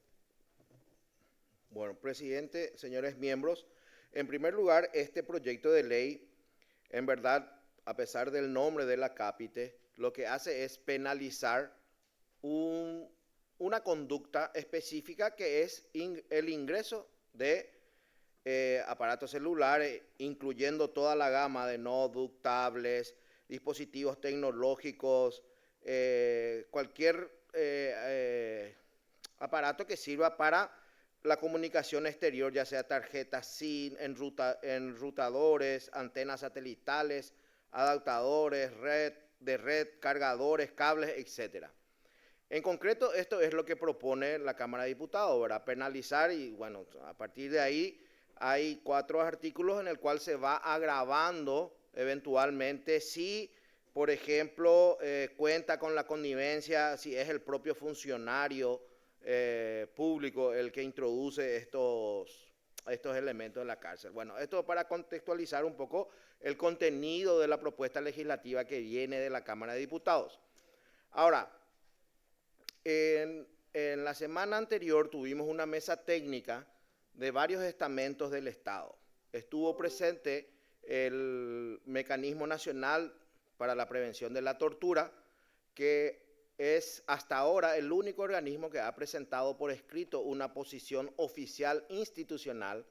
Bueno, presidente, señores miembros, en primer lugar, este proyecto de ley, en verdad, a pesar del nombre de la cápite, lo que hace es penalizar una conducta específica que es el ingreso de aparatos celulares, incluyendo toda la gama de notebook, tablets, dispositivos tecnológicos, cualquier aparato que sirva para la comunicación exterior, ya sea tarjetas SIM, enrutadores, antenas satelitales, adaptadores, red, cargadores, cables, etcétera. En concreto, esto es lo que propone la Cámara de Diputados, ¿verdad? Penalizar, y bueno, a partir de ahí hay 4 artículos en el cual se va agravando eventualmente si, por ejemplo, cuenta con la connivencia, si es el propio funcionario público el que introduce estos elementos en la cárcel. Bueno, esto para contextualizar un poco el contenido de la propuesta legislativa que viene de la Cámara de Diputados. Ahora, en la semana anterior tuvimos una mesa técnica de varios estamentos del Estado. Estuvo presente el Mecanismo Nacional para la Prevención de la Tortura, que es hasta ahora el único organismo que ha presentado por escrito una posición oficial institucional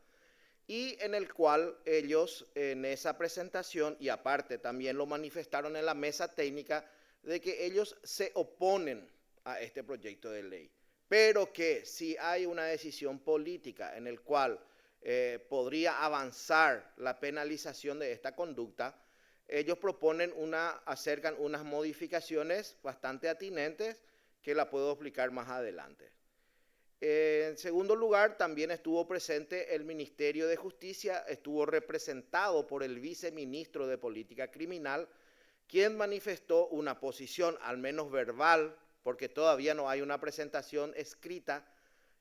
y en el cual ellos en esa presentación, y aparte también lo manifestaron en la mesa técnica, de que ellos se oponen a este proyecto de ley, pero que si hay una decisión política en el cual podría avanzar la penalización de esta conducta, ellos acercan unas modificaciones bastante atinentes que la puedo explicar más adelante. En segundo lugar, también estuvo presente el Ministerio de Justicia, estuvo representado por el viceministro de Política Criminal, quien manifestó una posición, al menos verbal, porque todavía no hay una presentación escrita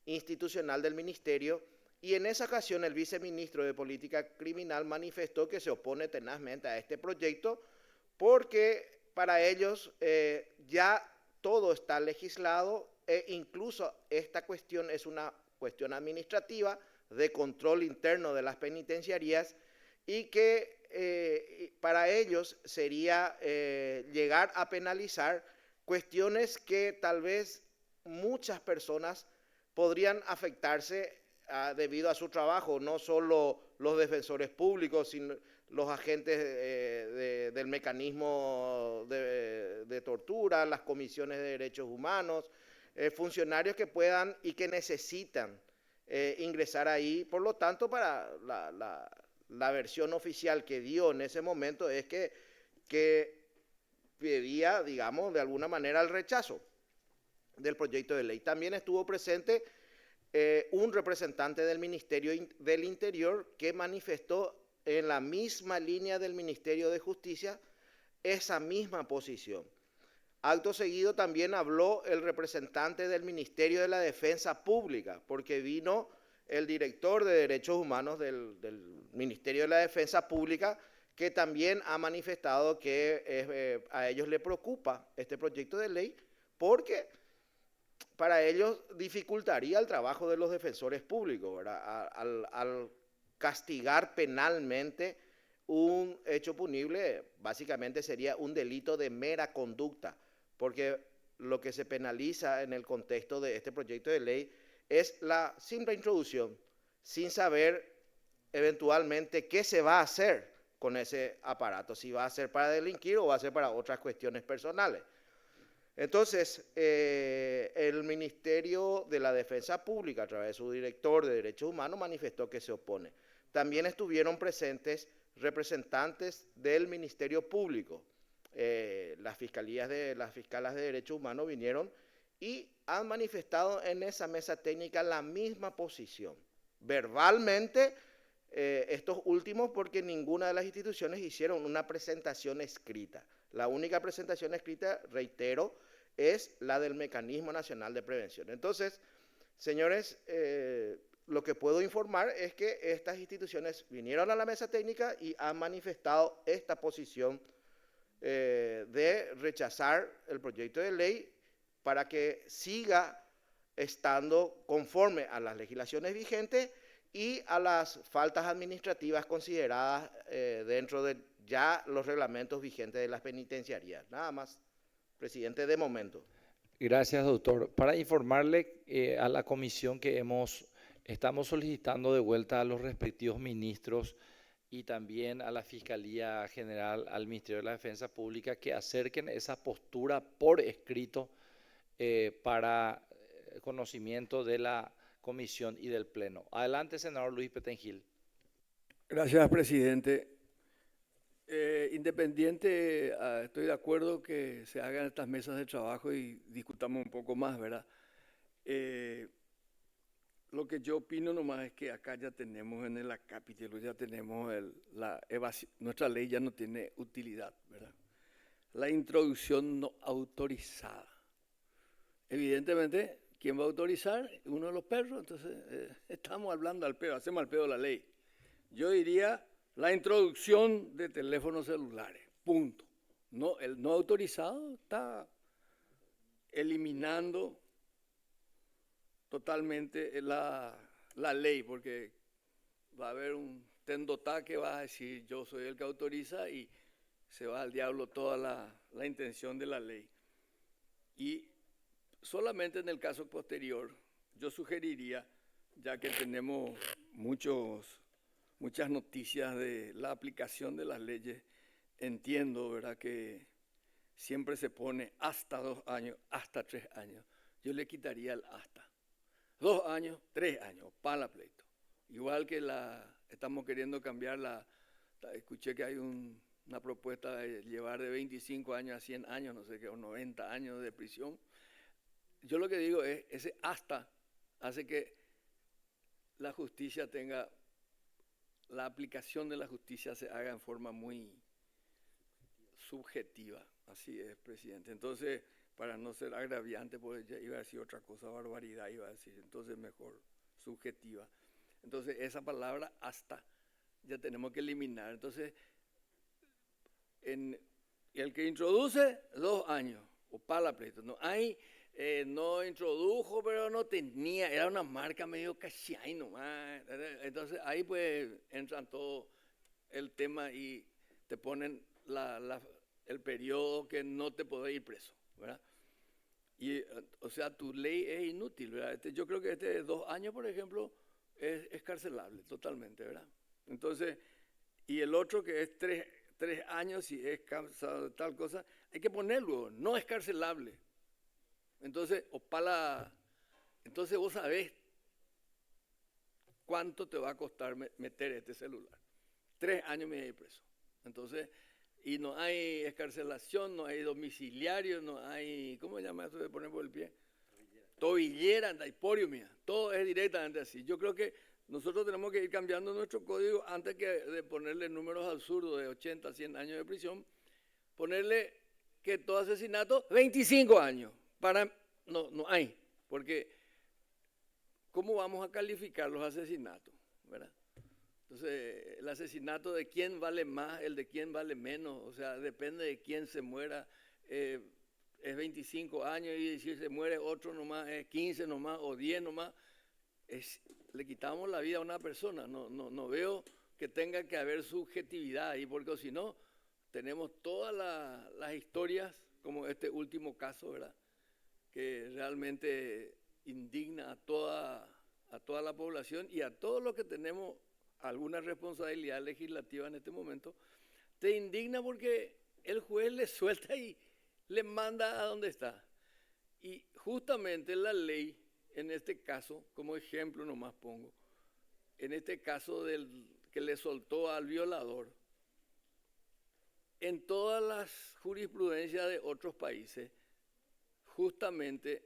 institucional del ministerio, y en esa ocasión el viceministro de Política Criminal manifestó que se opone tenazmente a este proyecto porque para ellos ya todo está legislado e incluso esta cuestión es una cuestión administrativa de control interno de las penitenciarías y que para ellos sería llegar a penalizar cuestiones que tal vez muchas personas podrían afectarse debido a su trabajo, no solo los defensores públicos, sino los agentes del mecanismo de tortura, las comisiones de derechos humanos, funcionarios que puedan y que necesitan ingresar ahí. Por lo tanto, para la versión oficial que dio en ese momento es que pedía, digamos, de alguna manera el rechazo del proyecto de ley. También estuvo presente un representante del Ministerio del Interior que manifestó en la misma línea del Ministerio de Justicia esa misma posición. Acto seguido también habló el representante del Ministerio de la Defensa Pública, porque vino el director de Derechos Humanos del Ministerio de la Defensa Pública, que también ha manifestado que a ellos les preocupa este proyecto de ley, porque para ellos dificultaría el trabajo de los defensores públicos, ¿verdad? Al castigar penalmente un hecho punible, básicamente sería un delito de mera conducta, porque lo que se penaliza en el contexto de este proyecto de ley es la simple introducción, sin saber eventualmente qué se va a hacer con ese aparato, si va a ser para delinquir o va a ser para otras cuestiones personales. Entonces, el Ministerio de la Defensa Pública, a través de su director de Derechos Humanos, manifestó que se opone. También estuvieron presentes representantes del Ministerio Público. Las fiscalas de Derechos Humanos vinieron y han manifestado en esa mesa técnica la misma posición. Verbalmente, estos últimos, porque ninguna de las instituciones hicieron una presentación escrita. La única presentación escrita, reitero, es la del Mecanismo Nacional de Prevención. Entonces, señores, lo que puedo informar es que estas instituciones vinieron a la mesa técnica y han manifestado esta posición de rechazar el proyecto de ley para que siga estando conforme a las legislaciones vigentes y a las faltas administrativas consideradas dentro de ya los reglamentos vigentes de las penitenciarías. Nada más, presidente, de momento. Gracias, doctor. Para informarle a la comisión que estamos solicitando de vuelta a los respectivos ministros y también a la Fiscalía General, al Ministerio de la Defensa Pública, que acerquen esa postura por escrito para conocimiento de la comisión y del pleno. Adelante, senador Luis Petengil. Gracias, presidente. Independiente, estoy de acuerdo que se hagan estas mesas de trabajo y discutamos un poco más, ¿verdad? Lo que yo opino nomás es que acá ya tenemos en el acápite, ya tenemos nuestra ley ya no tiene utilidad, ¿verdad? La introducción no autorizada. Evidentemente, ¿quién va a autorizar? Uno de los perros, entonces estamos hablando al pedo, hacemos al pedo la ley. Yo diría la introducción de teléfonos celulares, punto. No, el no autorizado está eliminando totalmente la ley, porque va a haber un tendotá que va a decir yo soy el que autoriza y se va al diablo toda la intención de la ley. Y solamente en el caso posterior, yo sugeriría, ya que tenemos muchas noticias de la aplicación de las leyes, entiendo, ¿verdad?, que siempre se pone hasta 2 años, hasta 3 años. Yo le quitaría el hasta. 2 años, 3 años, para pleito. Igual que estamos queriendo cambiar escuché que hay una propuesta de llevar de 25 años a 100 años, no sé qué, o 90 años de prisión. Yo lo que digo es, ese hasta hace que la justicia la aplicación de la justicia se haga en forma muy subjetiva. Así es, presidente. Entonces, para no ser agraviante, pues ya iba a decir otra cosa, barbaridad iba a decir, entonces mejor subjetiva. Entonces, esa palabra hasta ya tenemos que eliminar. Entonces, el que introduce 2 años, o para pleito, no hay... no introdujo, pero no tenía, era una marca medio cachai nomás. Entonces ahí pues entran todo el tema y te ponen el periodo que no te podés ir preso, ¿verdad? Y, o sea, tu ley es inútil, ¿verdad? Yo creo que este de 2 años, por ejemplo, es escarcelable totalmente, ¿verdad? Entonces, y el otro que es 3 años y es causado de tal cosa, hay que ponerlo, no escarcelable. Entonces, entonces vos sabés cuánto te va a costar meter este celular. 3 años me voy a ir preso. Entonces, y no hay escarcelación, no hay domiciliario, no hay, ¿cómo se llama eso de poner por el pie? Tobillera, andaiporio, mía. Todo es directamente así. Yo creo que nosotros tenemos que ir cambiando nuestro código antes que de ponerle números absurdos de 80, 100 años de prisión, ponerle que todo asesinato, 25 años. No hay, porque ¿cómo vamos a calificar los asesinatos? ¿Verdad? Entonces, el asesinato de quién vale más, el de quién vale menos, o sea, depende de quién se muera. Es 25 años y si se muere otro nomás, es 15 nomás o 10 nomás. Le quitamos la vida a una persona. No veo que tenga que haber subjetividad ahí, porque si no, tenemos todas las historias, como este último caso, ¿verdad? Que realmente indigna a toda la población y a todos los que tenemos alguna responsabilidad legislativa en este momento. Te indigna porque el juez le suelta y le manda a donde está. Y justamente la ley, en este caso, como ejemplo nomás pongo, en este caso que le soltó al violador, en todas las jurisprudencias de otros países, justamente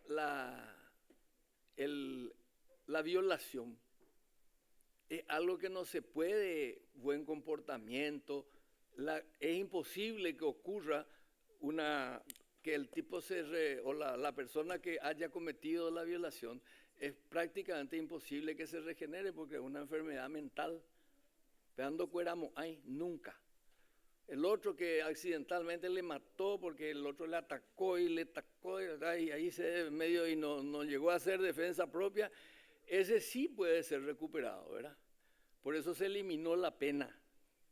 la violación es algo que no se puede, buen comportamiento, es imposible que ocurra que el tipo o la persona que haya cometido la violación, es prácticamente imposible que se regenere porque es una enfermedad mental. Pegando cueramo, ay, nunca. El otro que accidentalmente le mató porque el otro le atacó y ahí se medio y no llegó a hacer defensa propia, ese sí puede ser recuperado, ¿verdad? Por eso se eliminó la pena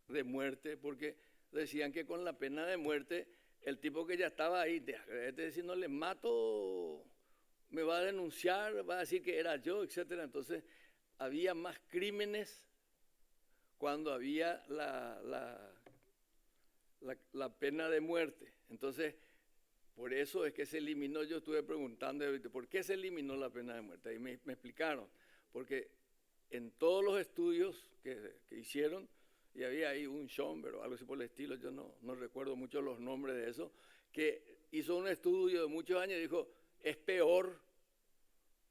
de muerte, porque decían que con la pena de muerte, el tipo que ya estaba ahí, si no le mato, me va a denunciar, va a decir que era yo, etc. Entonces, había más crímenes cuando había la pena de muerte. Entonces, por eso es que se eliminó. Yo estuve preguntando, ¿por qué se eliminó la pena de muerte? Y me explicaron, porque en todos los estudios que hicieron, y había ahí un Schomburg o algo así por el estilo, yo no recuerdo mucho los nombres de eso, que hizo un estudio de muchos años y dijo, es peor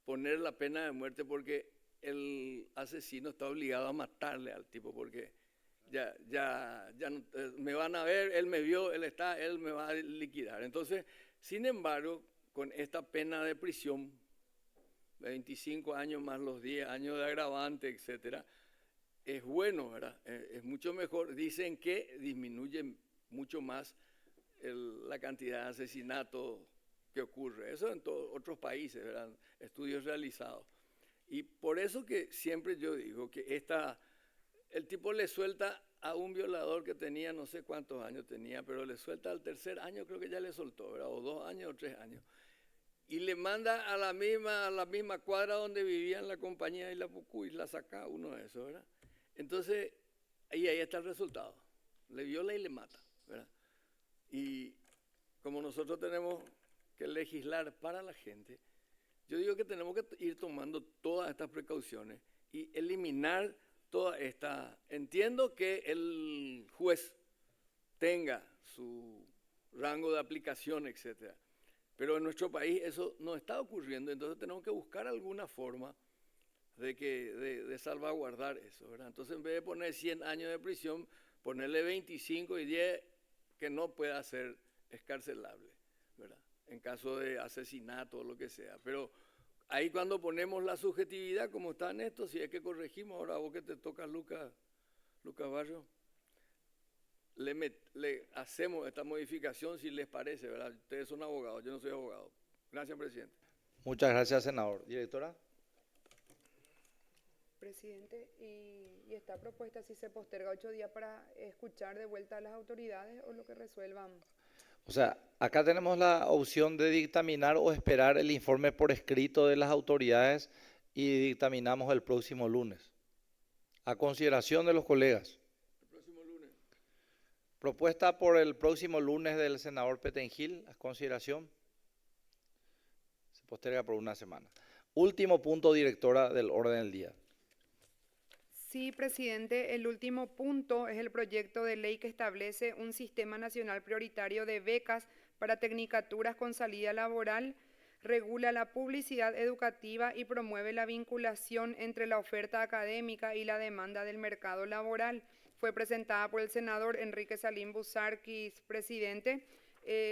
poner la pena de muerte porque el asesino está obligado a matarle al tipo, porque ya me van a ver, él me vio, él me va a liquidar. Entonces, sin embargo, con esta pena de prisión, 25 años más los 10 años de agravante, etcétera, es bueno, ¿verdad? Es mucho mejor. Dicen que disminuye mucho más la cantidad de asesinatos que ocurre. Eso en otros países, ¿verdad? Estudios realizados. Y por eso que siempre yo digo que el tipo le suelta a un violador que tenía no sé cuántos años tenía, pero le suelta al 3er año, creo que ya le soltó, ¿verdad? O 2 años o 3 años. Y le manda a la misma cuadra donde vivía en la compañía y la saca uno de esos, ¿verdad? Entonces, ahí está el resultado. Le viola y le mata, ¿verdad? Y como nosotros tenemos que legislar para la gente, yo digo que tenemos que ir tomando todas estas precauciones y eliminar toda esta. Entiendo que el juez tenga su rango de aplicación, etcétera, pero en nuestro país eso no está ocurriendo, entonces tenemos que buscar alguna forma de salvaguardar eso, ¿verdad? Entonces, en vez de poner 100 años de prisión, ponerle 25 y 10 que no pueda ser escarcelable, ¿verdad? En caso de asesinato o lo que sea. Pero ahí cuando ponemos la subjetividad, como está en esto, si es que corregimos, ahora vos que te toca Lucas Barrio, le hacemos esta modificación si les parece, ¿verdad? Ustedes son abogados, yo no soy abogado. Gracias, presidente. Muchas gracias, senador. Directora. Presidente, y esta propuesta si se posterga 8 días para escuchar de vuelta a las autoridades o lo que resuelvan. O sea, acá tenemos la opción de dictaminar o esperar el informe por escrito de las autoridades y dictaminamos el próximo lunes. A consideración de los colegas. Propuesta por el próximo lunes del senador Petengil, a consideración. Se posterga por una semana. Último punto, directora, del orden del día. Sí, presidente, el último punto es el proyecto de ley que establece un sistema nacional prioritario de becas para tecnicaturas con salida laboral, regula la publicidad educativa y promueve la vinculación entre la oferta académica y la demanda del mercado laboral. Fue presentada por el senador Enrique Salim Busarquis, presidente.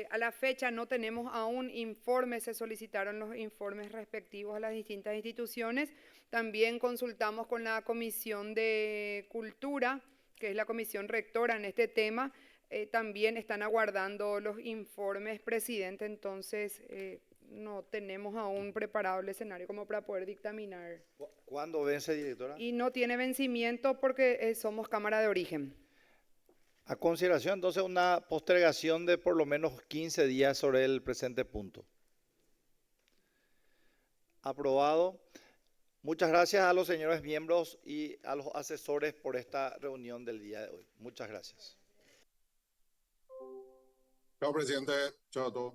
A la fecha no tenemos aún informes, se solicitaron los informes respectivos a las distintas instituciones. También consultamos con la Comisión de Cultura, que es la comisión rectora en este tema. También están aguardando los informes, presidente, entonces no tenemos aún preparado el escenario como para poder dictaminar. ¿Cuándo vence, directora? Y no tiene vencimiento porque somos Cámara de Origen. A consideración, entonces, una postergación de por lo menos 15 días sobre el presente punto. Aprobado. Muchas gracias a los señores miembros y a los asesores por esta reunión del día de hoy. Muchas gracias. Chao, presidente. Chao a todos.